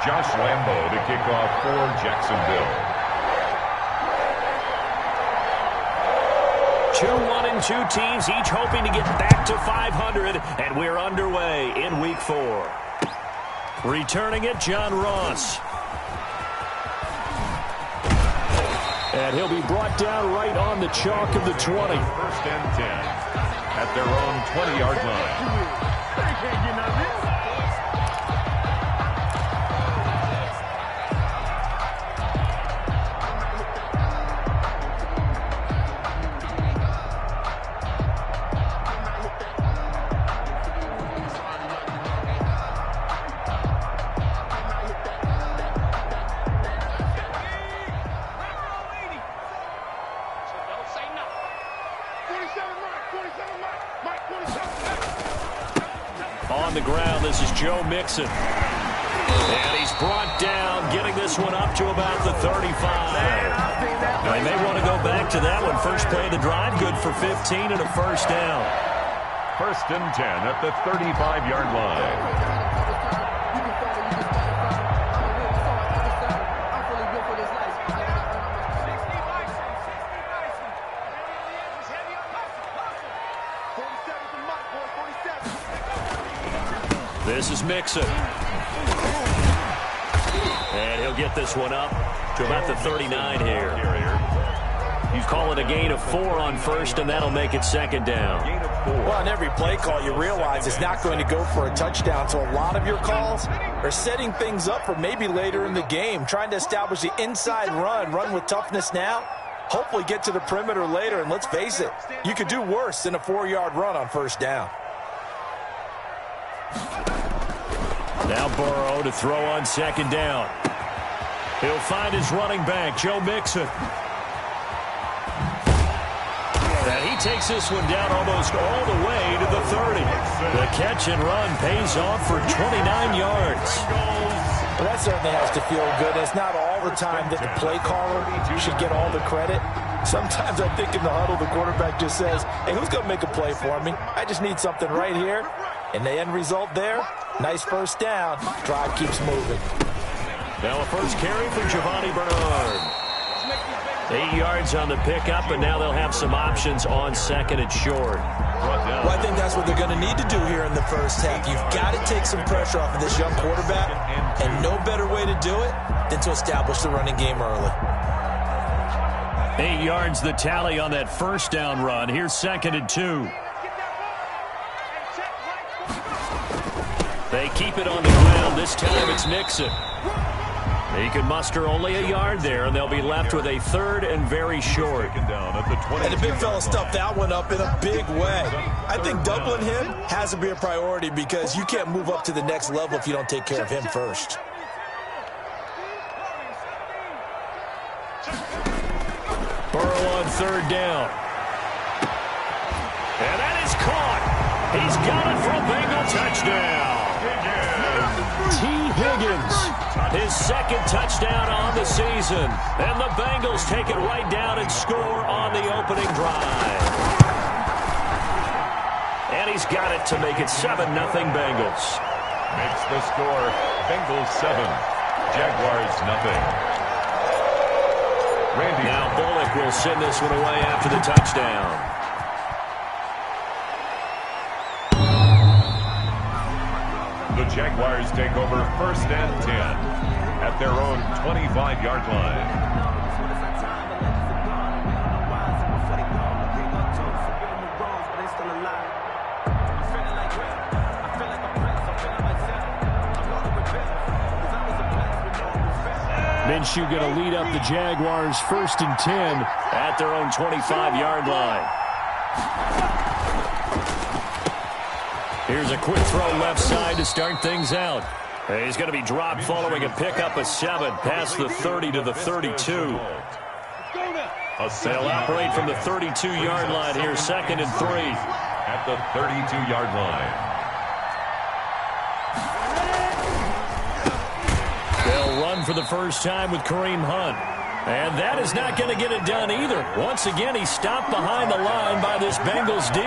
Josh Lambo to kick off for Jacksonville. 2-1-2 teams, each hoping to get back to 500, and we're underway in Week 4. Returning it, John Ross. And he'll be brought down right on the chalk of the 20. First and 10 at their own 20-yard line. They can't get none of this. On the ground, this is Joe Mixon. And he's brought down, getting this one up to about the 35. They may want to go back to that one. First play of the drive, good for 15 and a first down. First and 10 at the 35-yard line. This is Mixon. And he'll get this one up to about the 39 here. He's calling a gain of 4 on first, and that'll make it second down. Well, on every play call, you realize it's not going to go for a touchdown. So a lot of your calls are setting things up for maybe later in the game, trying to establish the inside run with toughness now, hopefully get to the perimeter later. And let's face it, you could do worse than a 4-yard run on first down. Now Burrow to throw on second down. He'll find his running back, Joe Mixon. And he takes this one down almost all the way to the 30. The catch and run pays off for 29 yards. Well, that certainly has to feel good. It's not all the time that the play caller should get all the credit. Sometimes I think in the huddle, the quarterback just says, hey, who's going to make a play for me? I just need something right here. And the end result there, nice first down. Drive keeps moving. Now a first carry for Giovanni Bernard. 8 yards on the pickup, and now they'll have some options on second and short. Well, I think that's what they're going to need to do here in the first half. You've got to take some pressure off of this young quarterback, and no better way to do it than to establish the running game early. 8 yards the tally on that first down run. Here's second and 2. They keep it on the ground. This time it's Mixon. He can muster only a yard there, and they'll be left with a third and very short. And the big fella stuffed that one up in a big way. I think doubling him has to be a priority because you can't move up to the next level if you don't take care of him first. Burrow on third down. And that is caught. He's got it for a Bengal touchdown. T. Higgins, his second touchdown on the season. And the Bengals take it right down and score on the opening drive. And he's got it to make it 7-0 Bengals. Makes the score Bengals 7, Jaguars nothing. Now Bullock will send this one away after the touchdown. The Jaguars take over first and 10 at their own 25-yard line. Minshew going to lead up the Jaguars first and 10 at their own 25-yard line. Here's a quick throw left side to start things out. He's going to be dropped following a pickup of 7 past the 30 to the 32. They'll operate from the 32-yard line here, second and 3. At the 32-yard line. They'll run for the first time with Kareem Hunt. And that is not going to get it done either. Once again, he's stopped behind the line by this Bengals D.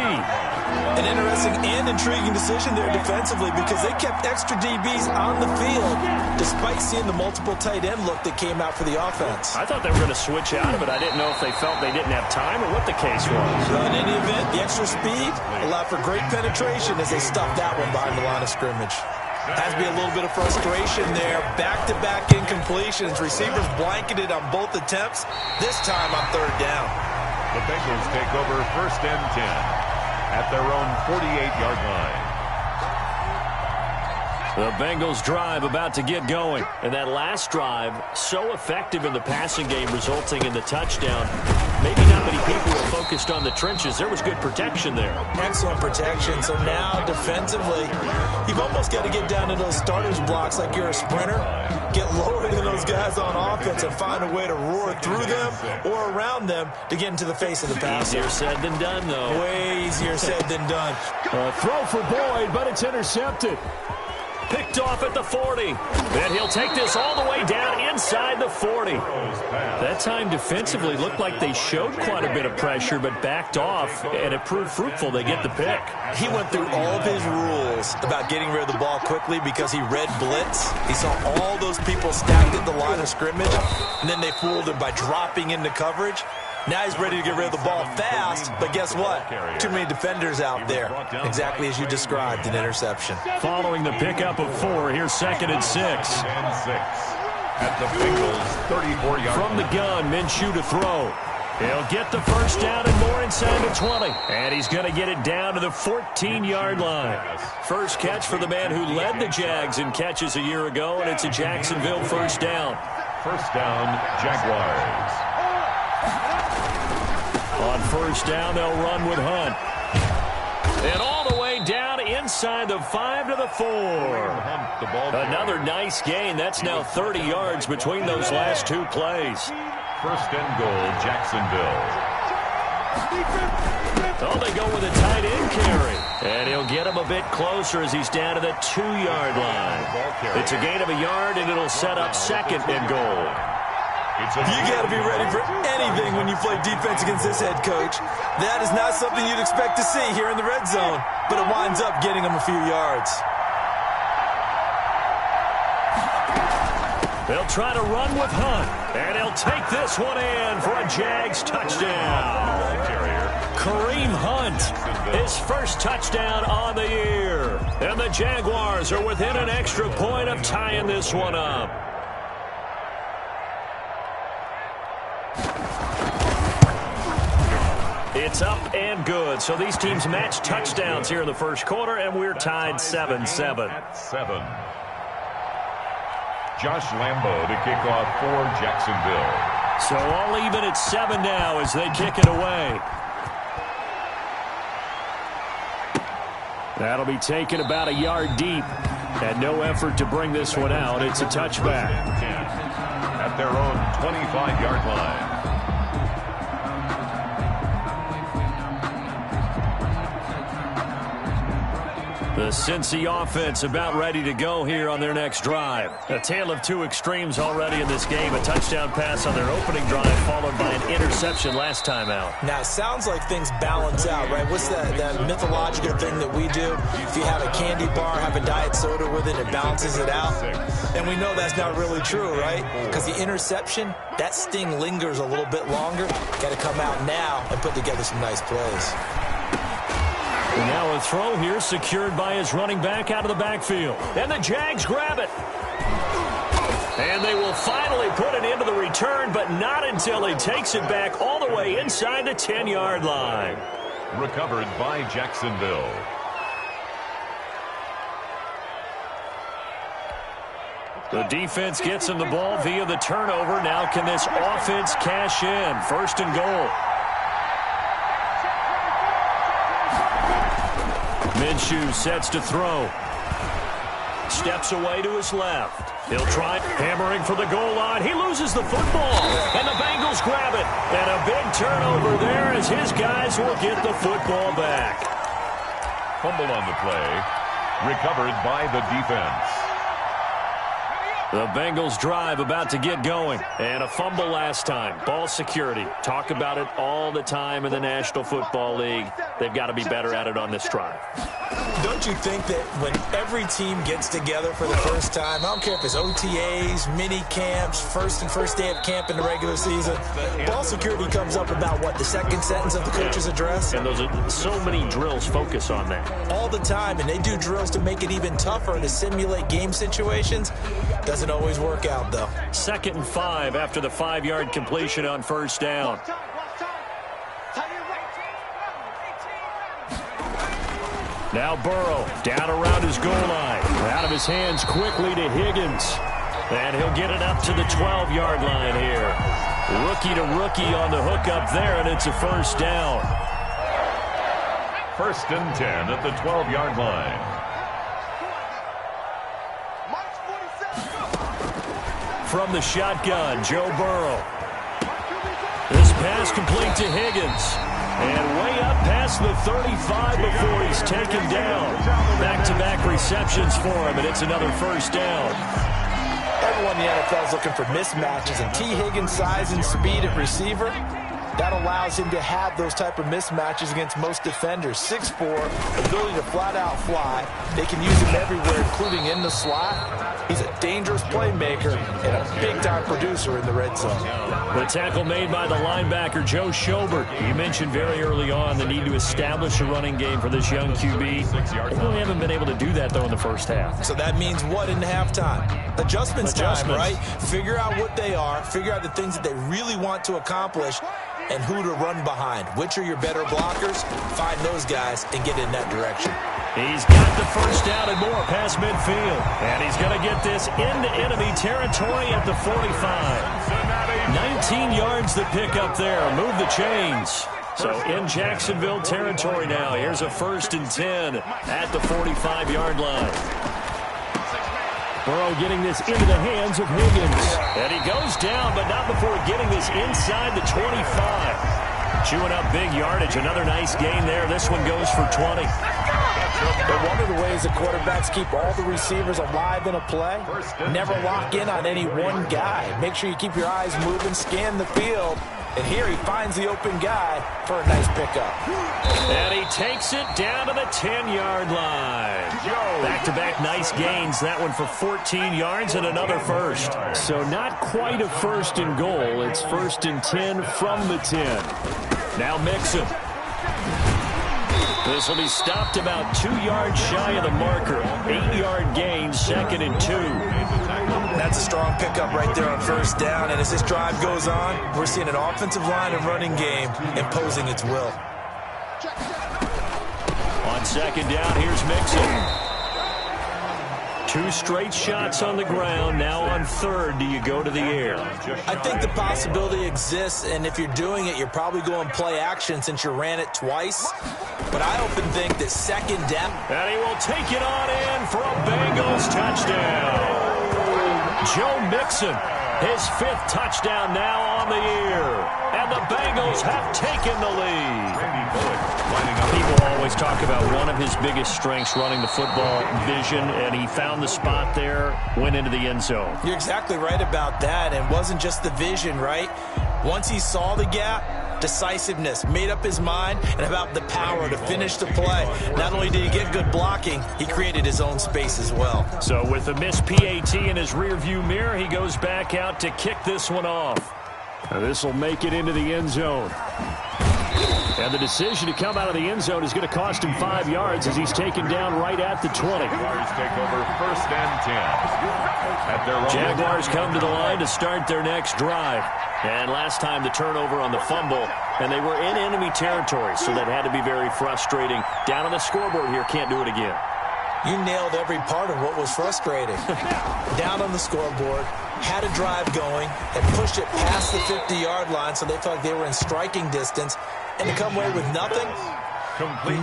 An interesting and intriguing decision there defensively because they kept extra DBs on the field despite seeing the multiple tight end look that came out for the offense. I thought they were going to switch out of it. I didn't know if they felt they didn't have time or what the case was. Well, in any event, the extra speed allowed for great penetration as they stuffed that one behind the line of scrimmage. Has to be a little bit of frustration there. Back-to-back incompletions. Receivers blanketed on both attempts, this time on third down. The Bengals take over 1st and 10 at their own 48-yard line. The Bengals drive about to get going. And that last drive, so effective in the passing game, resulting in the touchdown. Maybe not many people were focused on the trenches. There was good protection there. Excellent protection. So now, defensively, you've almost got to get down to those starters blocks like you're a sprinter. Get lower than those guys on offense and find a way to roar through them or around them to get into the face of the passer. Easier said than done, though. Way easier said than done. Throw for Boyd, but it's intercepted. Picked off at the 40. And he'll take this all the way down inside the 40. That time defensively looked like they showed quite a bit of pressure but backed off, and it proved fruitful. They get the pick. He went through all of his rules about getting rid of the ball quickly because he read blitz. He saw all those people stacked at the line of scrimmage, and then they fooled him by dropping into coverage. Now he's ready to get rid of the ball fast, but guess what? Too many defenders out there. Exactly as you described, an interception. Following the pickup of 4, here's 2nd and 6. At the Bengals 34-yard From the gun, Minshew to throw. He'll get the first down and more inside the 20. And he's going to get it down to the 14-yard line. First catch for the man who led the Jags in catches a year ago, and it's a Jacksonville first down. First down, Jaguars. On first down, they'll run with Hunt. And all the way down inside the 5 to the 4. Another nice gain. That's now 30 yards between those last 2 plays. First and goal, Jacksonville. Oh, they go with a tight end carry. And he'll get him a bit closer as he's down to the 2-yard line. It's a gain of a yard, and it'll set up 2nd and goal. You got to be ready for anything when you play defense against this head coach. That is not something you'd expect to see here in the red zone, but it winds up getting him a few yards. They'll try to run with Hunt, and he'll take this one in for a Jags touchdown. Kareem Hunt, his first touchdown on the year. And the Jaguars are within an extra point of tying this one up. It's up and good. So these teams match touchdowns here in the first quarter, and we're tied 7-7. Josh Lambo to kick off for Jacksonville. So all even at 7 now as they kick it away. That'll be taken about a yard deep. And no effort to bring this one out. It's a touchback. At their own 25-yard line. The Cincy offense about ready to go here on their next drive. A tale of 2 extremes already in this game. A touchdown pass on their opening drive followed by an interception last time out. Now, it sounds like things balance out, right? What's that mythological thing that we do? If you have a candy bar, have a diet soda with it, it balances it out. And we know that's not really true, right? Because the interception, that sting lingers a little bit longer. Got to come out now and put together some nice plays. And now a throw here secured by his running back out of the backfield. And the Jags grab it. And they will finally put it into the return, but not until he takes it back all the way inside the 10-yard line. Recovered by Jacksonville. The defense gets him the ball via the turnover. Now can this offense cash in? First and goal. Minshew sets to throw. Steps away to his left. He'll try hammering for the goal line. He loses the football. And the Bengals grab it. And a big turnover there as his guys will get the football back. Fumble on the play. Recovered by the defense. The Bengals drive about to get going. And a fumble last time. Ball security. Talk about it all the time in the National Football League. they've got to be better at it on this drive. Don't you think that when every team gets together for the first time, I don't care if it's OTAs, mini camps, first day of camp in the regular season, ball security comes up about what, the second sentence of the coach's address? And those are so many drills focus on that. All the time, and they do drills to make it even tougher to simulate game situations. Doesn't always work out, though. 2nd and 5 after the 5-yard completion on first down. Now Burrow down around his goal line. Out of his hands quickly to Higgins. And he'll get it up to the 12-yard line here. Rookie to rookie on the hook up there, and it's a first down. 1st and 10 at the 12-yard line. From the shotgun, Joe Burrow. This pass complete to Higgins. And way up past the 35 before he's taken down. Back-to-back receptions for him, and it's another first down. Everyone in the NFL is looking for mismatches, and T. Higgins' size and speed at receiver, that allows him to have those type of mismatches against most defenders. 6'4", ability to flat-out fly. They can use him everywhere, including in the slot. He's a dangerous playmaker and a big-time producer in the red zone. The tackle made by the linebacker, Joe Schobert. You mentioned very early on the need to establish a running game for this young QB. They really haven't been able to do that, though, in the first half. So that means what in halftime? Adjustments time, right? Figure out what they are, figure out the things that they really want to accomplish, and who to run behind. Which are your better blockers? Find those guys and get in that direction. He's got the first down and more past midfield. And he's going to get this into enemy territory at the 45. 19 yards to pick up there. Move the chains. So in Jacksonville territory now. Here's a 1st and 10 at the 45-yard line. Burrow getting this into the hands of Higgins. And he goes down, but not before getting this inside the 25. Chewing up big yardage. Another nice gain there. This one goes for 20. But one of the ways the quarterbacks keep all the receivers alive in a play, never lock in on any one guy. Make sure you keep your eyes moving, scan the field. And here he finds the open guy for a nice pickup. And he takes it down to the 10-yard line. Back-to-back nice gains. That one for 14 yards and another first. So not quite a 1st and goal. It's 1st and 10 from the 10. Now Mixon. This will be stopped about 2 yards shy of the marker. 8-yard gain, 2nd and 2. That's a strong pickup right there on first down. And as this drive goes on, we're seeing an offensive line and running game imposing its will. On 2nd down, here's Mixon. 2 straight shots on the ground. Now on 3rd, do you go to the air? I think the possibility exists, and if you're doing it, you're probably going play action since you ran it twice. But I often think that 2nd down. And he will take it on in for a Bengals touchdown. Joe Mixon, his 5th touchdown now on the year. And the Bengals have taken the lead. People always talk about one of his biggest strengths running the football, vision, and he found the spot there, went into the end zone. You're exactly right about that, and it wasn't just the vision, right? Once he saw the gap, decisiveness, made up his mind, and about the power to finish the play. Not only did he get good blocking, he created his own space as well. So with the missed PAT in his rearview mirror, he goes back out to kick this one off. This will make it into the end zone. And the decision to come out of the end zone is going to cost him 5 yards as he's taken down right at the 20. Jaguars take over 1st and 10. At their Jaguars come to the line to start their next drive. And last time the turnover on the fumble, and they were in enemy territory, so that had to be very frustrating. Down on the scoreboard here, can't do it again. You nailed every part of what was frustrating. Down on the scoreboard, had a drive going, had pushed it past the 50-yard line, so they felt like they were in striking distance, and to come away with nothing,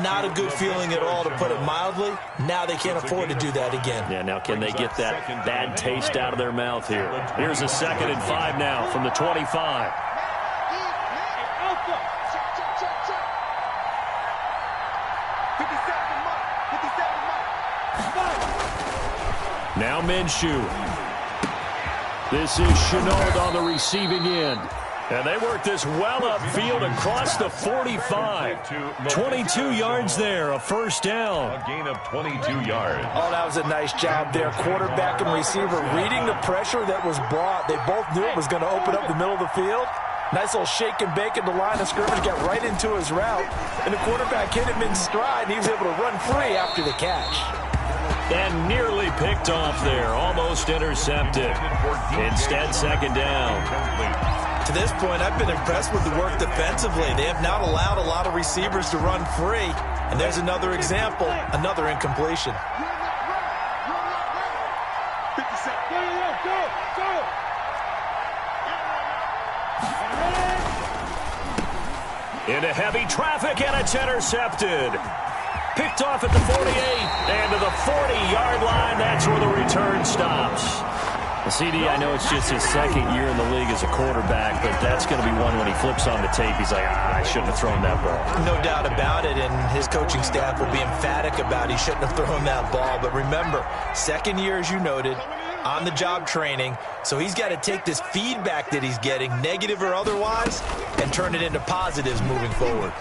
not a good feeling at all, to put it mildly. Now they can't afford to do that again. Yeah, now can they get that bad taste out of their mouth here? Here's a 2nd and 5 now from the 25. Now Minshew. This is Chenault on the receiving end. And they work this well upfield across the 45. 22 yards there, a first down. A gain of 22 yards. Oh, that was a nice job there. Quarterback and receiver reading the pressure that was brought. They both knew it was going to open up the middle of the field. Nice little shake and bake at the line of scrimmage, got right into his route. And the quarterback hit him in stride, and he was able to run free after the catch. And nearly picked off there, almost intercepted. Instead, second down. To this point, I've been impressed with the work defensively. They have not allowed a lot of receivers to run free. And there's another example, another incompletion. Into heavy traffic, and it's intercepted. Picked off at the 48, and to the 40-yard line. That's where the return stops. Well, CD, I know it's just his second year in the league as a quarterback, but that's going to be one when he flips on the tape. He's like, I shouldn't have thrown that ball. No doubt about it, and his coaching staff will be emphatic about he shouldn't have thrown that ball. But remember, second year, as you noted, on-the-job training, so he's got to take this feedback that he's getting, negative or otherwise, and turn it into positives moving forward.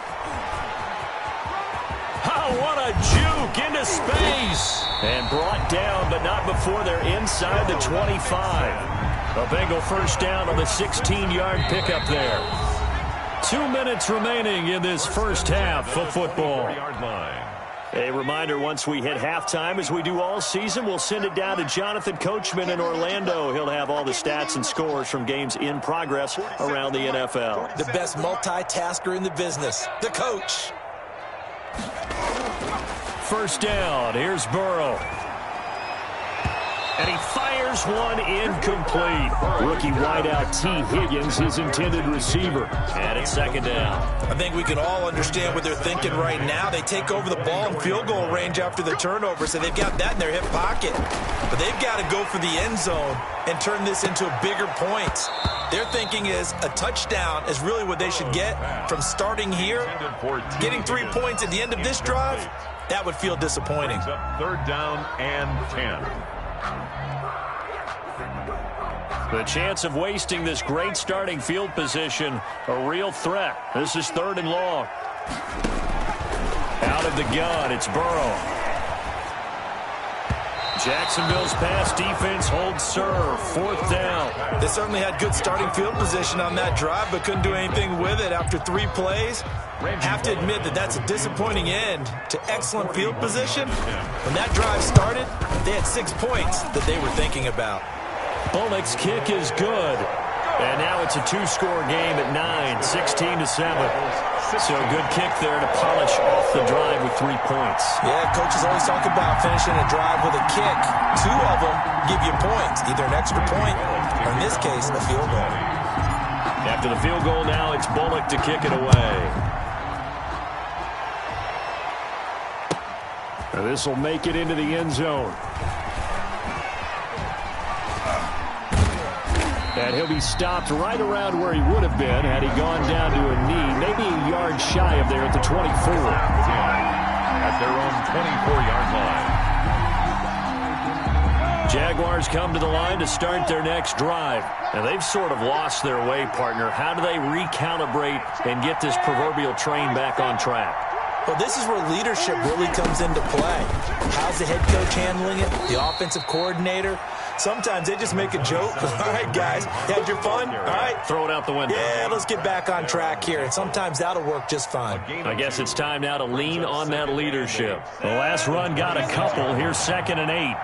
Oh, what a juke into space. And brought down, but not before they're inside the 25. A Bengal first down on the 16-yard pickup there. 2 minutes remaining in this first half of football. A reminder, once we hit halftime, as we do all season, we'll send it down to Jonathan Coachman in Orlando. He'll have all the stats and scores from games in progress around the NFL. The best multitasker in the business, the coach. First down, here's Burrow. And he fires one incomplete. Rookie wideout T. Higgins, his intended receiver. And it's second down. I think we can all understand what they're thinking right now. They take over the ball in field goal range after the turnover, so they've got that in their hip pocket. But they've got to go for the end zone and turn this into bigger points. Their thinking is a touchdown is really what they should get from starting here. Getting 3 points at the end of this drive, that would feel disappointing. Third down and 10. The chance of wasting this great starting field position, a real threat. This is third and long. Out of the gun, it's Burrow. Jacksonville's pass defense holds serve. Fourth down. They certainly had good starting field position on that drive, but couldn't do anything with it after 3 plays. Have to admit that that's a disappointing end to excellent field position. When that drive started, they had 6 points that they were thinking about. Bullock's kick is good. And now it's a two-score game at 9, 16-7. So a good kick there to polish off the drive with 3 points. Yeah, coaches always talk about finishing a drive with a kick. 2 of them give you points, either an extra point or, in this case, a field goal. After the field goal now, it's Bullock to kick it away. This will make it into the end zone. And he'll be stopped right around where he would have been had he gone down to a knee, maybe a yard shy of there at the 24. At their own 24-yard line. Jaguars come to the line to start their next drive. And they've sort of lost their way, partner. How do they recalibrate and get this proverbial train back on track? Well, this is where leadership really comes into play. How's the head coach handling it? The offensive coordinator? Sometimes they just make a joke. All right, guys, you had your fun? All right. Throw it out the window. Yeah, let's get back on track here. And sometimes that'll work just fine. I guess it's time now to lean on that leadership. The last run got a couple. Here's 2nd and 8.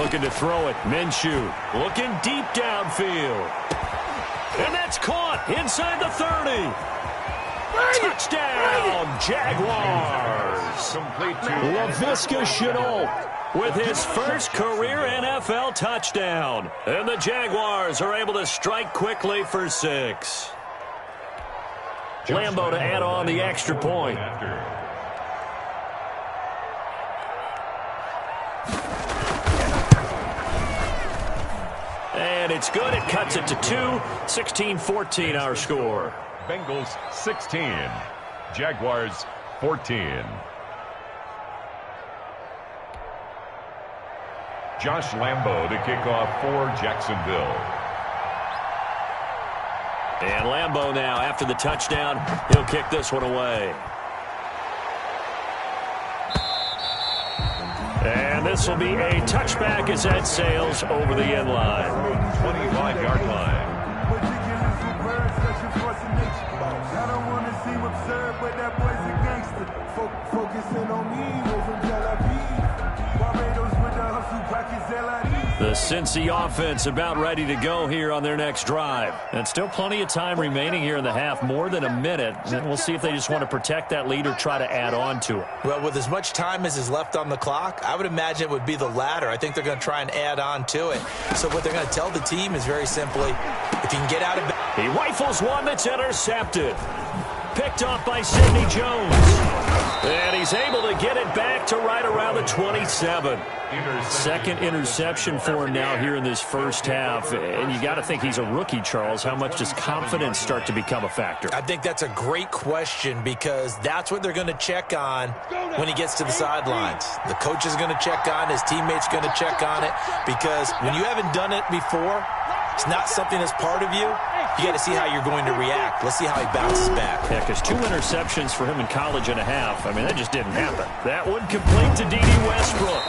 Looking to throw it. Minshew looking deep downfield. And that's caught inside the 30. Touchdown, Jaguars. Laviska Shenault with his first career NFL touchdown. And the Jaguars are able to strike quickly for 6. Lambeau to add on the extra point. And it's good. It cuts it to 2. 16-14 our score. Bengals 16, Jaguars 14. Josh Lambo to kick off for Jacksonville. And Lambo now, after the touchdown, he'll kick this one away. And this will be a touchback as that sails over the end line. 25-yard line. I don't want to seem absurd, but that boy's a gangster. Focusing on me over Tel Aviv. Barbados with the hustle pockets, The Cincy offense about ready to go here on their next drive. And still plenty of time remaining here in the half, more than a minute. And we'll see if they just want to protect that lead or try to add on to it. Well, with as much time as is left on the clock, I would imagine it would be the latter. I think they're going to try and add on to it. So what they're going to tell the team is very simply, if you can get out of it. He rifles one that's intercepted. Picked off by Sidney Jones. And he's able to get it back to right around the 27. Second interception for him now here in this first half. And you got to think he's a rookie, Charles. How much does confidence start to become a factor? I think that's a great question because that's what they're going to check on when he gets to the sidelines. The coach is going to check on, his teammates going to check on it, because when you haven't done it before, it's not something that's part of you. You got to see how you're going to react. Let's see how he bounces back. Yeah, because 2 interceptions for him in college and a half. I mean, that just didn't happen. That one complete to D.D. Westbrook.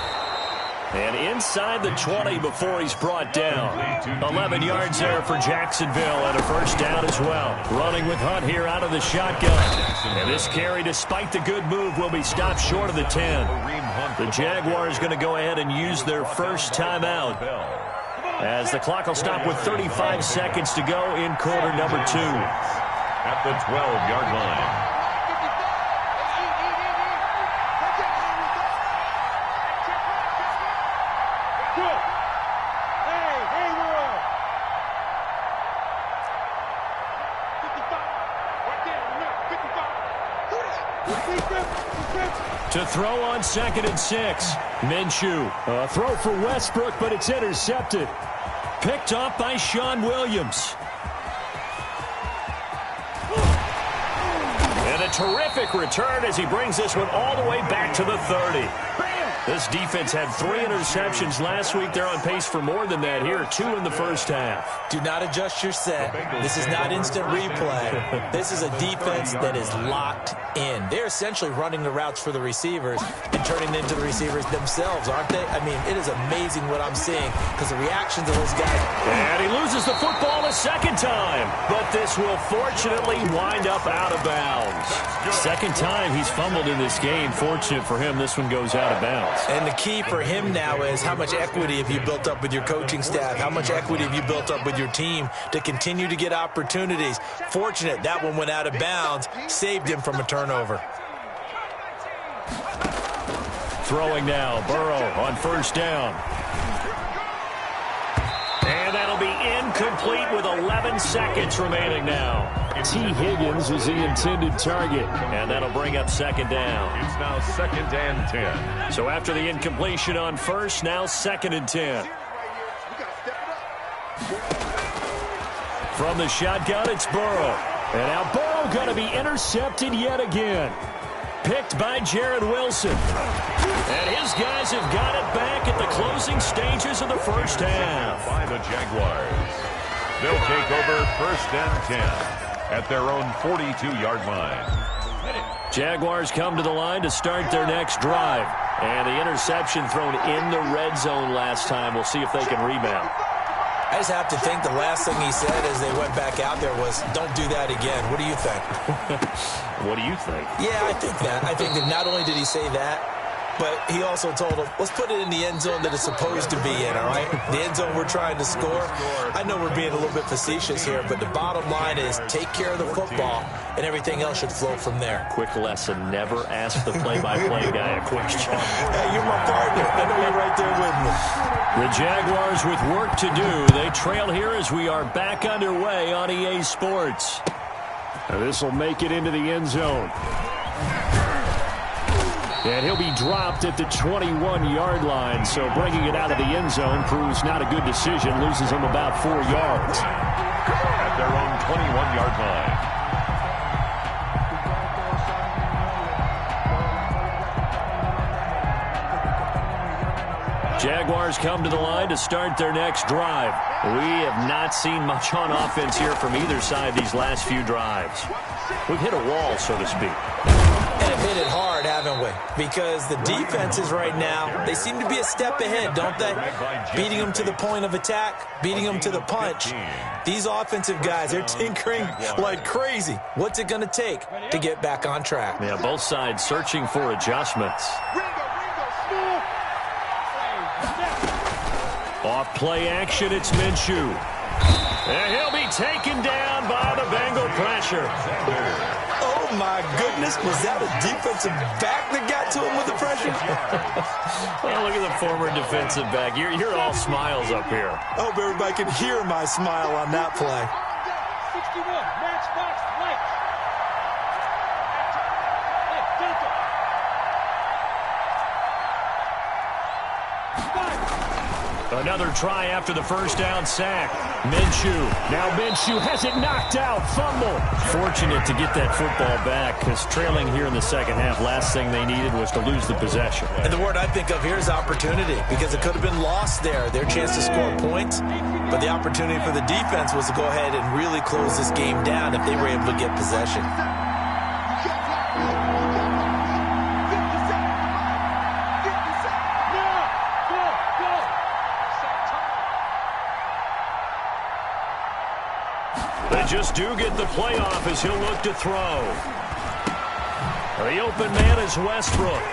And inside the 20 before he's brought down. 11 yards there for Jacksonville and a first down as well. Running with Hunt here out of the shotgun. And this carry, despite the good move, will be stopped short of the 10. The Jaguars going to go ahead and use their first timeout, as the clock will stop with 35 seconds to go in quarter number 2. At the 12-yard line. To throw on 2nd and 6. Minshew. A throw for Westbrook, but it's intercepted. Picked off by Sean Williams. And a terrific return as he brings this one all the way back to the 30. This defense had 3 interceptions last week. They're on pace for more than that here. 2 in the first half. Do not adjust your set. This is not instant replay. This is a defense that is locked in. They're essentially running the routes for the receivers and turning them into the receivers themselves, aren't they? I mean, it is amazing what I'm seeing because the reactions of those guys. And he loses the football a second time, but this will fortunately wind up out of bounds. Second time he's fumbled in this game. Fortunate for him, this one goes out of bounds. And the key for him now is how much equity have you built up with your coaching staff? How much equity have you built up with your team to continue to get opportunities? Fortunate that one went out of bounds, saved him from a turnover. Throwing now, Burrow on first down. And that'll be incomplete with 11 seconds remaining now. T. Higgins is the intended target, and that'll bring up 2nd down. It's now 2nd and 10. So after the incompletion on first, now 2nd and 10. From the shotgun, it's Burrow. And now Burrow going to be intercepted yet again. Picked by Jared Wilson. And his guys have got it back at the closing stages of the first half. By the Jaguars. They'll take over 1st and 10 at their own 42-yard line. Jaguars come to the line to start their next drive. And the interception thrown in the red zone last time. We'll see if they can rebound. I just have to think the last thing he said as they went back out there was, don't do that again. What do you think? What do you think? Yeah, I think that. I think that not only did he say that, but he also told them, let's put it in the end zone that it's supposed to be in, all right? The end zone we're trying to score. I know we're being a little bit facetious here, but the bottom line is take care of the football, and everything else should flow from there. Quick lesson, never ask the play-by-play guy a question. Hey, you're my partner. I know you're right there with me. The Jaguars with work to do. They trail here as we are back underway on EA Sports. Now this will make it into the end zone. And he'll be dropped at the 21-yard line, so bringing it out of the end zone proves not a good decision. Loses him about 4 yards. At their own 21-yard line. Jaguars come to the line to start their next drive. We have not seen much on offense here from either side these last few drives. We've hit a wall, so to speak. And have hit it hard, haven't we? Because the defenses right now, they seem to be a step ahead, don't they? Beating them to the point of attack, beating them to the punch. These offensive guys, they're tinkering like crazy. What's it going to take to get back on track? Yeah, both sides searching for adjustments. Off play action, it's Minshew. And he'll be taken down by the Bengal pressure. Oh, my goodness. Was that a defensive back that got to him with the pressure? Well, look at the former defensive back. You're all smiles up here. I hope everybody can hear my smile on that play. 61, matchbox, light. Another try after the first down sack. Minshew. Now Minshew has it knocked out. Fumble. Fortunate to get that football back because trailing here in the second half, last thing they needed was to lose the possession. And the word I think of here is opportunity because it could have been lost there, their chance to score points. But the opportunity for the defense was to go ahead and really close this game down if they were able to get possession. Just do get the playoff as he'll look to throw. The open man is Westbrook.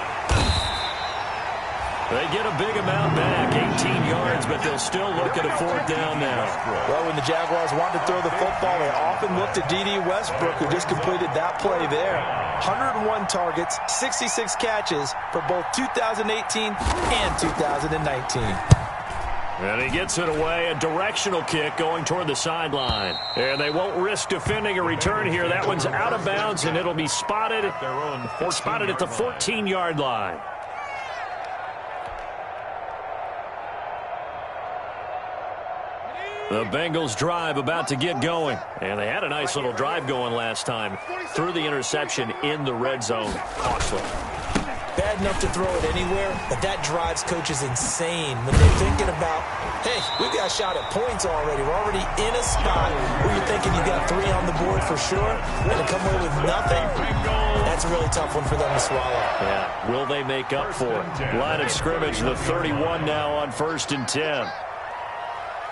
They get a big amount back, 18 yards, but they'll still look at a fourth down now. Well, when the Jaguars want to throw the football, they often look to D.D. Westbrook, who just completed that play there. 101 targets, 66 catches for both 2018 and 2019. And he gets it away, a directional kick going toward the sideline. And they won't risk defending a return here. That one's out of bounds, and it'll be spotted at the 14-yard line. The Bengals drive about to get going. And they had a nice little drive going last time. Threw the interception in the red zone. Costly. Bad enough to throw it anywhere, but that drives coaches insane when they're thinking about, hey, we've got a shot at points already. We're already in a spot where you're thinking you got 3 on the board for sure, and to come away with nothing, that's a really tough one for them to swallow. Yeah, will they make up for it? Line of scrimmage, the 31 now on 1st and 10.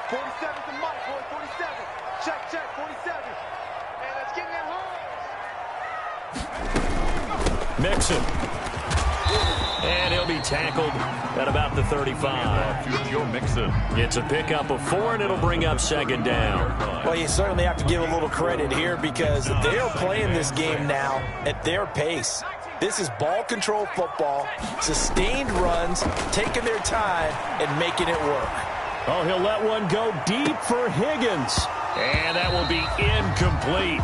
47 to Mike, boy, 47. Check, 47. And let's get that home. Mixon. And he'll be tackled at about the 35. Joe Mixon. It's a pickup of 4, and it'll bring up 2nd down. Well, you certainly have to give a little credit here because they are playing this game now at their pace. This is ball control football, sustained runs, taking their time, and making it work. Oh, he'll let one go deep for Higgins. And that will be incomplete.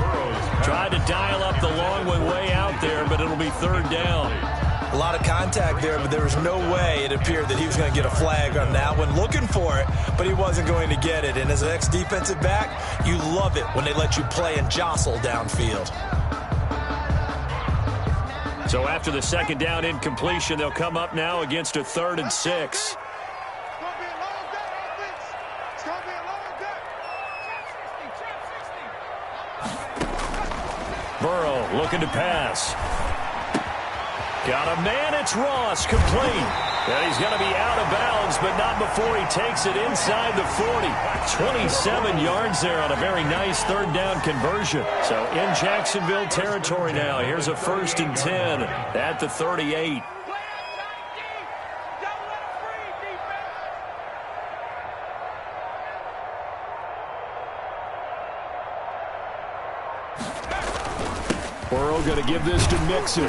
Tried to dial up the long one way out there, but it'll be 3rd down. A lot of contact there, but there was no way it appeared that he was going to get a flag on that one. Looking for it, but he wasn't going to get it. And as an ex-defensive back, you love it when they let you play and jostle downfield. So after the 2nd down incompletion, they'll come up now against a 3rd and 6. Burrow looking to pass. Got a man, it's Ross, complete. And he's going to be out of bounds, but not before he takes it inside the 40. 27 yards there on a very nice 3rd down conversion. So in Jacksonville territory now. Here's a 1st and 10 at the 38. Burrow going to give this to Mixon.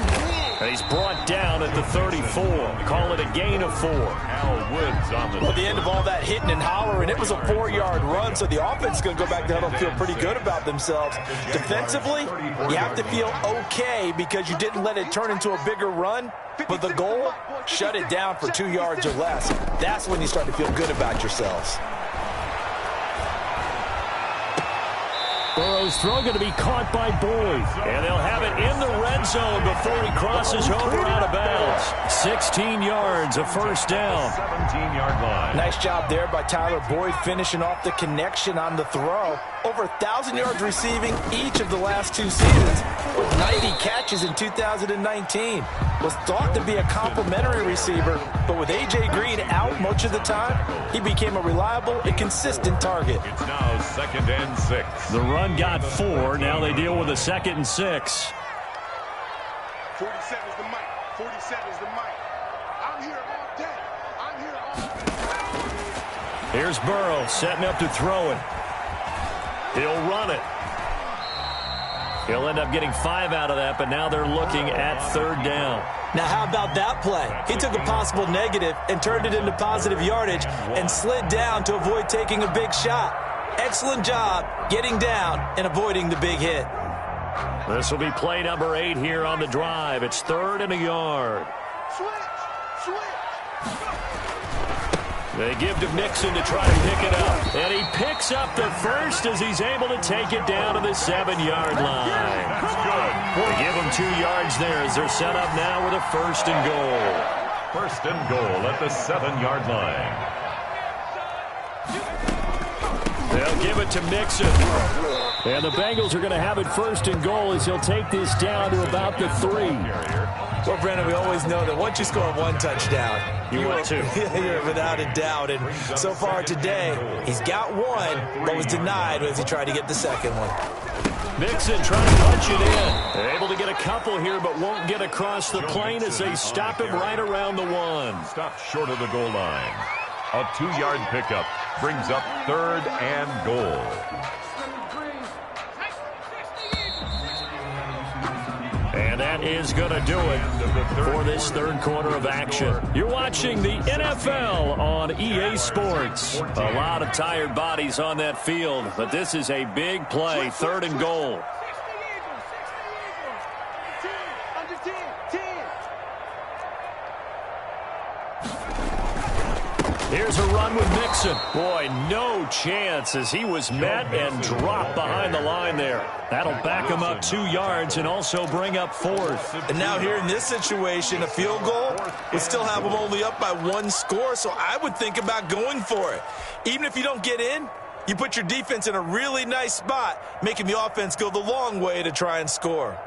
And he's brought down at the 34. Call it a gain of 4. Al Woods on the... Well, at the end of all that hitting and hollering, it was a 4-yard run, so the offense is going to go back to huddle and feel pretty good about themselves. Defensively, you have to feel okay because you didn't let it turn into a bigger run, but the goal, shut it down for 2 yards or less. That's when you start to feel good about yourselves. Burrow Burrow's throw going to be caught by Boyd. And they'll have it in the red zone before he crosses over out of bounds. 16 yards, a first down. 17-yard line. Nice job there by Tyler Boyd finishing off the connection on the throw. Over 1,000 yards receiving each of the last 2 seasons with 90 catches in 2019. Was thought to be a complimentary receiver, but with A.J. Green out much of the time, he became a reliable and consistent target. It's now 2nd and 6. The run got 4. Now they deal with a 2nd and 6. 47 is the mic. 47 is the mic. I'm here all day. I'm here all day. Here's Burrow setting up to throw it. He'll run it. He'll end up getting 5 out of that, but now they're looking at 3rd down. Now, how about that play? He took a possible negative and turned it into positive yardage and slid down to avoid taking a big shot. Excellent job getting down and avoiding the big hit. This will be play number 8 here on the drive. It's 3rd and a yard. Switch. They give to Mixon to try to pick it up. And he picks up the first as he's able to take it down to the 7-yard line. That's good. They give him 2 yards there as they're set up now with a 1st and goal. 1st and goal at the 7-yard line. They'll give it to Mixon. And the Bengals are going to have it 1st and goal as he'll take this down to about the 3. Well, Brandon, we always know that once you score 1 touchdown, you want 2. You're without a doubt. And so far today, he's got 1, but was denied as he tried to get the 2nd one. Mixon trying to punch it in. They're able to get a couple here, but won't get across the plane as they stop him right around the 1. Stopped short of the goal line. A 2-yard pickup brings up 3rd and goal. And that is going to do it for this 3rd quarter of action. You're watching the NFL on EA Sports. A lot of tired bodies on that field, but this is a big play, 3rd and goal. Here's a run with Mixon. Boy, no chance as he was met and dropped behind the line there. That'll back him up 2 yards and also bring up 4th. And now here in this situation, a field goal would still have them only up by 1 score, so I would think about going for it. Even if you don't get in, you put your defense in a really nice spot, making the offense go the long way to try and score.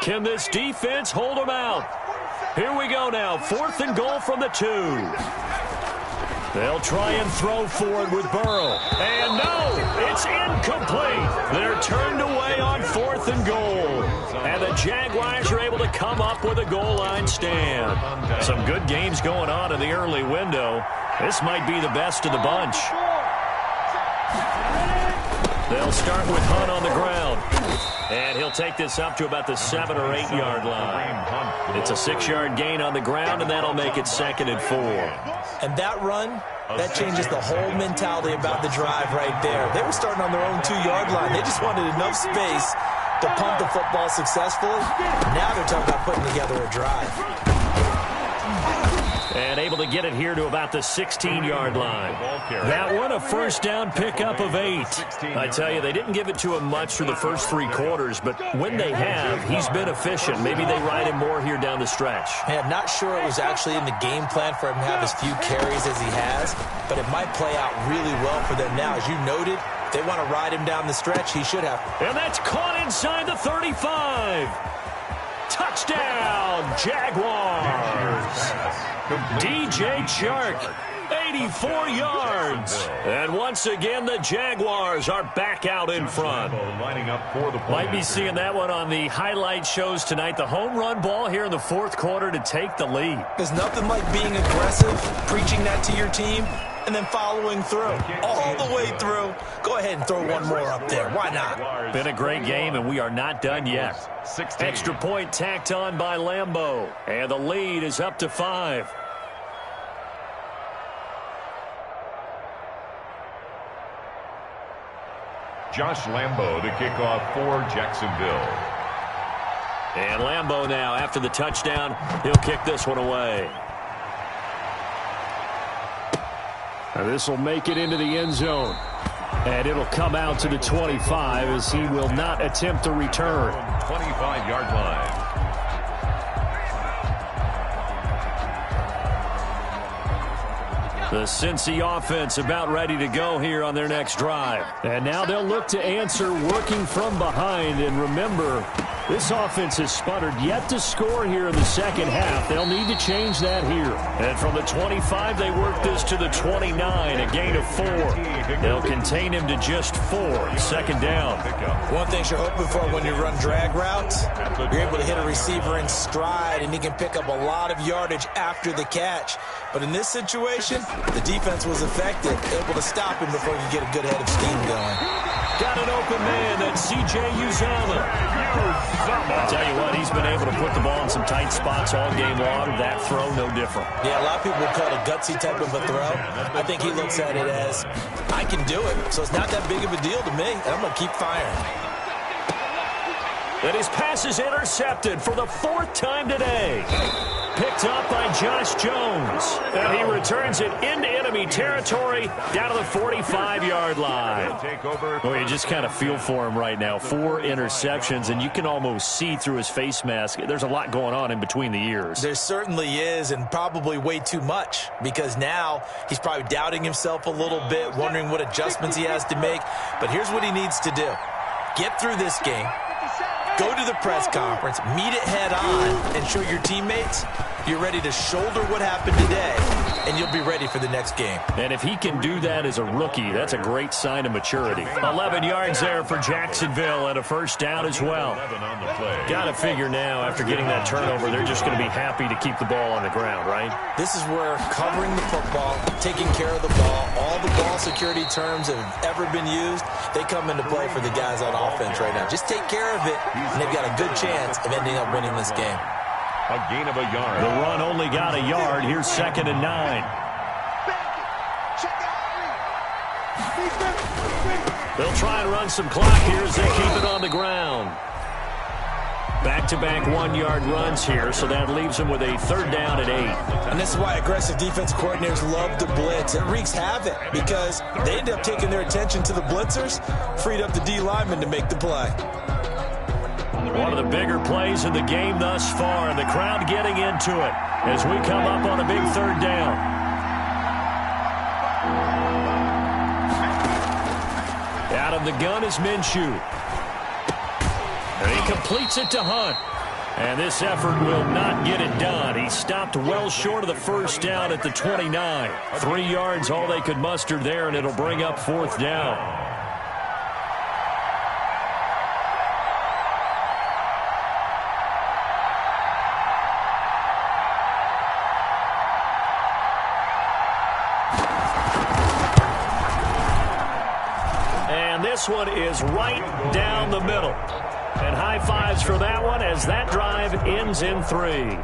Can this defense hold them out? Here we go now. 4th and goal from the 2. They'll try and throw for it with Burrow. And no, it's incomplete. They're turned away on 4th and goal. And the Jaguars are able to come up with a goal line stand. Some good games going on in the early window. This might be the best of the bunch. They'll start with Hunt on the ground. And he'll take this up to about the 7 or 8 yard line. It's a 6-yard gain on the ground, and that'll make it 2nd and 4. And that run, that changes the whole mentality about the drive right there. They were starting on their own 2-yard line. They just wanted enough space to pump the football successfully. Now they're talking about putting together a drive. And able to get it here to about the 16-yard line. That one, a 1st down pickup of 8. I tell you, they didn't give it to him much through the first 3 quarters, but when they have, he's been efficient. Maybe they ride him more here down the stretch. Man, I'm not sure it was actually in the game plan for him to have as few carries as he has, but it might play out really well for them now. As you noted, if they want to ride him down the stretch, he should have. And that's caught inside the 35. Touchdown, Jaguars. DJ Chark, 84 yards. And once again, the Jaguars are back out in front. Might be seeing that one on the highlight shows tonight. The home run ball here in the 4th quarter to take the lead. There's nothing like being aggressive, preaching that to your team, and then following through. All the way through. Go ahead and throw one more up there. Why not? Been a great game, and we are not done yet. 16. Extra point tacked on by Lambeau. And the lead is up to 5. Josh Lambeau to kick off for Jacksonville. And Lambeau now, after the touchdown, he'll kick this one away. This will make it into the end zone. And it'll come out to the 25 as he will not attempt to return. 25-yard line. The Cincy offense about ready to go here on their next drive. And now they'll look to answer working from behind. And remember, this offense has sputtered yet to score here in the second half. They'll need to change that here. And from the 25, they work this to the 29, a gain of 4. They'll contain him to just 4. Second down. One thing you're hoping for when you run drag routes, you're able to hit a receiver in stride, and he can pick up a lot of yardage after the catch. But in this situation, the defense was effective, able to stop him before he could get a good head of steam going. Got an open man, that's C.J. Uzomah. I'll tell you what, he's been able to put the ball in some tight spots all game long. That throw, no different. Yeah, a lot of people would call it a gutsy type of a throw. I think he looks at it as, I can do it, so it's not that big of a deal to me, and I'm going to keep firing. And his pass is intercepted for the 4th time today. Picked up by Josh Jones. And he returns it into enemy territory down to the 45-yard line. Oh, you just kind of feel for him right now. 4 interceptions, and you can almost see through his face mask. There's a lot going on in between the ears. There certainly is, and probably way too much, because now he's probably doubting himself a little bit, wondering what adjustments he has to make. But here's what he needs to do. Get through this game. Go to the press conference, meet it head on, and show your teammates you're ready to shoulder what happened today, and you'll be ready for the next game. And if he can do that as a rookie, that's a great sign of maturity. 11 yards there for Jacksonville and a first down as well. Got to figure now, after getting that turnover, they're just going to be happy to keep the ball on the ground, right? This is where covering the football, taking care of the ball, all the ball security terms that have ever been used, they come into play for the guys on offense right now. Just take care of it, and they've got a good chance of ending up winning this game. A gain of a yard. The run only got a yard. Here's 2nd and 9. They'll try and run some clock here as they keep it on the ground. Back-to-back 1-yard runs here, so that leaves them with a 3rd down at 8. And this is why aggressive defense coordinators love to blitz. It wreaks havoc because they end up taking their attention to the blitzers, freed up the D lineman to make the play. One of the bigger plays in the game thus far, and the crowd getting into it as we come up on a big 3rd down. Out of the gun is Minshew. And he completes it to Hunt. And this effort will not get it done. He stopped well short of the first down at the 29. 3 yards all they could muster there, and it'll bring up 4th down. This one is right down the middle. And high fives for that one as that drive ends in 3.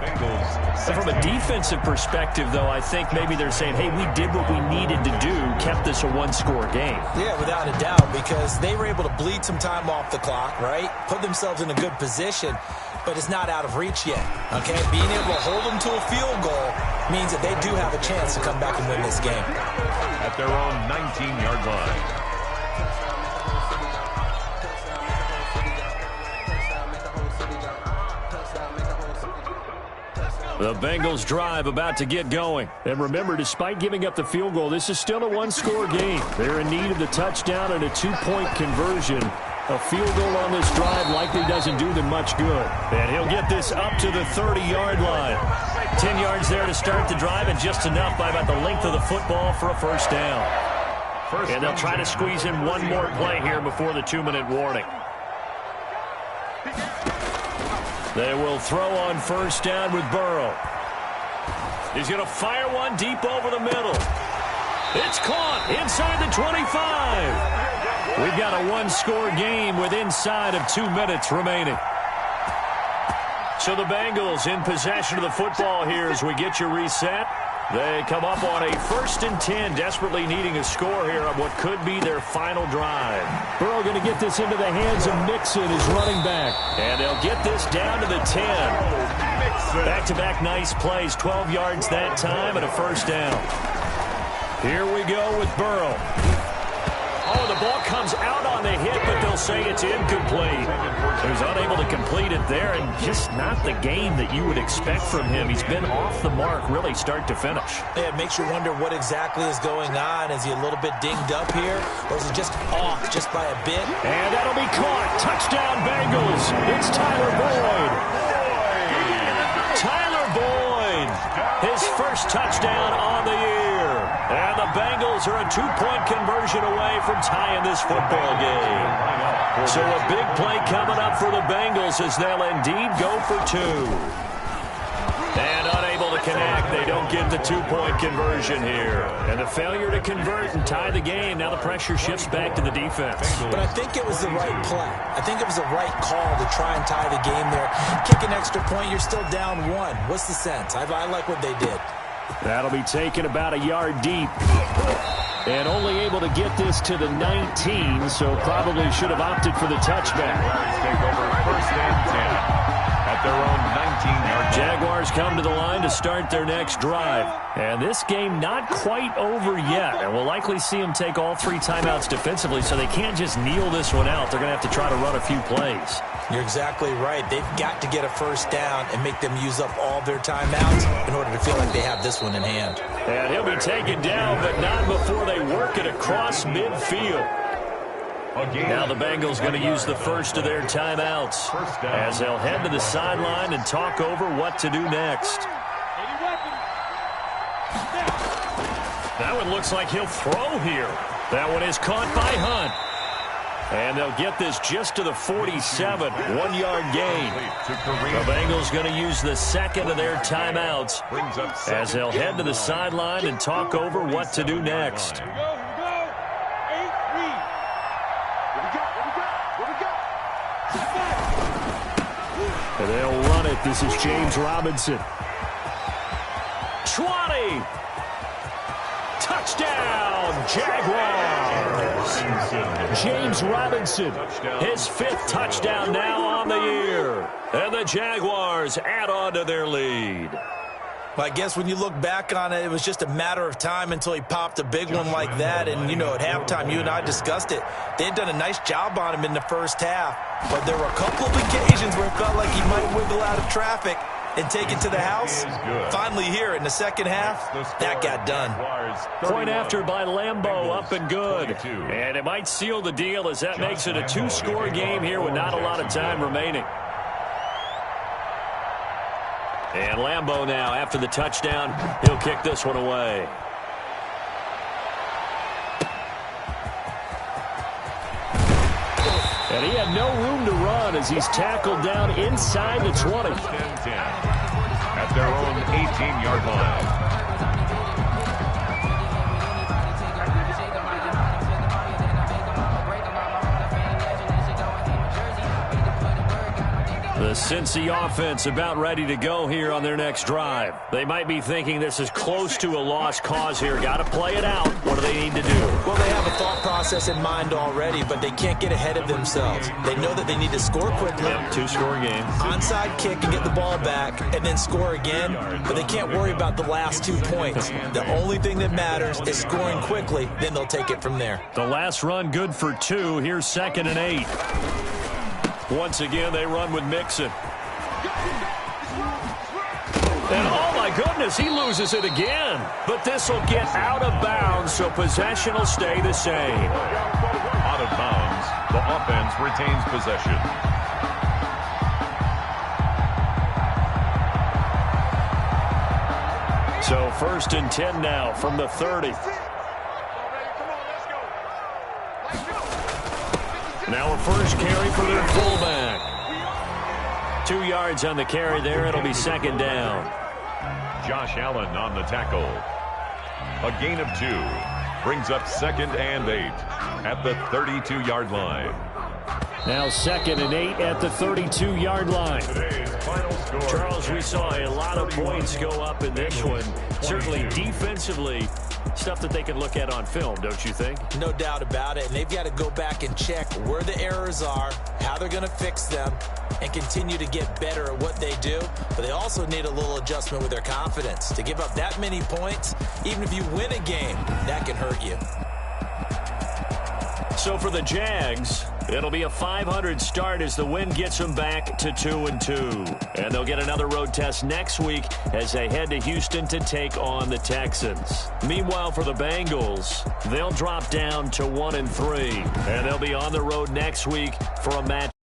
From a defensive perspective, though, I think maybe they're saying, hey, we did what we needed to do, kept this a 1-score game. Yeah, without a doubt, because they were able to bleed some time off the clock, right? Put themselves in a good position, but it's not out of reach yet, okay? Being able to hold them to a field goal means that they do have a chance to come back and win this game. At their own 19-yard line. The Bengals drive about to get going. And remember, despite giving up the field goal, this is still a 1-score game. They're in need of the touchdown and a 2-point conversion. A field goal on this drive likely doesn't do them much good. And he'll get this up to the 30-yard line. 10 yards there to start the drive, and just enough by about the length of the football for a first down. And they'll try to squeeze in one more play here before the 2-minute warning. They will throw on first down with Burrow. He's going to fire one deep over the middle. It's caught inside the 25. We've got a 1-score game with inside of 2 minutes remaining. So the Bengals in possession of the football here as we get you reset. They come up on a 1st and 10, desperately needing a score here on what could be their final drive. Burrow going to get this into the hands of Mixon, his running back. And they'll get this down to the 10. Back-to-back nice plays, 12 yards that time and a first down. Here we go with Burrow. Oh, the ball comes out on the hit, but they'll say it's incomplete. He was unable to complete it there, and just not the game that you would expect from him. He's been off the mark, really, start to finish. Yeah, it makes you wonder what exactly is going on. Is he a little bit dinged up here, or is he just off just by a bit? And that'll be caught. Touchdown, Bengals. It's Tyler Boyd. Tyler Boyd, his first touchdown on the year. And the Bengals are a 2-point conversion away from tying this football game. So a big play coming up for the Bengals as they'll indeed go for 2. And unable to connect. They don't get the 2-point conversion here. And the failure to convert and tie the game. Now the pressure shifts back to the defense. But I think it was the right play. I think it was the right call to try and tie the game there. Kick an extra point, you're still down 1. What's the sense? I like what they did. That'll be taken about a yard deep. And only able to get this to the 19, so probably should have opted for the touchback. Take over first and 10 at their own 19-yard line. Jaguars come to the line to start their next drive. And this game not quite over yet. And we'll likely see them take all 3 timeouts defensively, so they can't just kneel this one out. They're going to have to try to run a few plays. You're exactly right. They've got to get a first down and make them use up all their timeouts in order to feel like they have this one in hand. And he'll be taken down, but not before they work it across midfield. Now the Bengals going to use the first of their timeouts as they'll head to the sideline and talk over what to do next. That one looks like he'll throw here. That one is caught by Hunt. And they'll get this just to the 47, 1-yard gain. The Bengals going to use the second of their timeouts as they'll head to the sideline and talk over what to do next. And they'll run it. This is James Robinson. 20. Touchdown, Jaguars. James Robinson, his 5th touchdown now on the year. And the Jaguars add on to their lead. Well, I guess when you look back on it, it was just a matter of time until he popped a big one like that. And, you know, at halftime, you and I discussed it. They had done a nice job on him in the first half. But there were a couple of occasions where it felt like he might wiggle out of traffic and take it to the house. Finally here in the second half, that got done. Point after by Lambeau, up and good. And it might seal the deal as that makes it a 2-score game here with not a lot of time remaining. And Lambeau now, after the touchdown, he'll kick this one away. And he had no room to run as he's tackled down inside the 20. At their own 18-yard line. The Cincy offense about ready to go here on their next drive. They might be thinking this is close to a lost cause here. Got to play it out. What do they need to do? Well, they have a thought process in mind already, but they can't get ahead of themselves. They know that they need to score quickly. Yep, 2-score game. Onside kick and get the ball back and then score again, but they can't worry about the last 2 points. The only thing that matters is scoring quickly, then they'll take it from there. The last run good for 2. Here's 2nd and 8. Once again, they run with Mixon. And oh my goodness, he loses it again. But this will get out of bounds, so possession will stay the same. Out of bounds, the offense retains possession. So 1st and 10 now from the 30. Now a first carry for their fullback. 2 yards on the carry there. It'll be 2nd down. Josh Allen on the tackle. A gain of 2. Brings up 2nd and 8 at the 32-yard line. Now 2nd and 8 at the 32-yard line. Charles, we saw a lot of points go up in this one. Certainly defensively, stuff that they can look at on film, don't you think? No doubt about it. And they've got to go back and check where the errors are, how they're going to fix them, and continue to get better at what they do, but they also need a little adjustment with their confidence. To give up that many points, even if you win a game, that can hurt you. So for the Jags, it'll be a .500 start as the win gets them back to 2-2. And they'll get another road test next week as they head to Houston to take on the Texans. Meanwhile, for the Bengals, they'll drop down to 1-3. And they'll be on the road next week for a match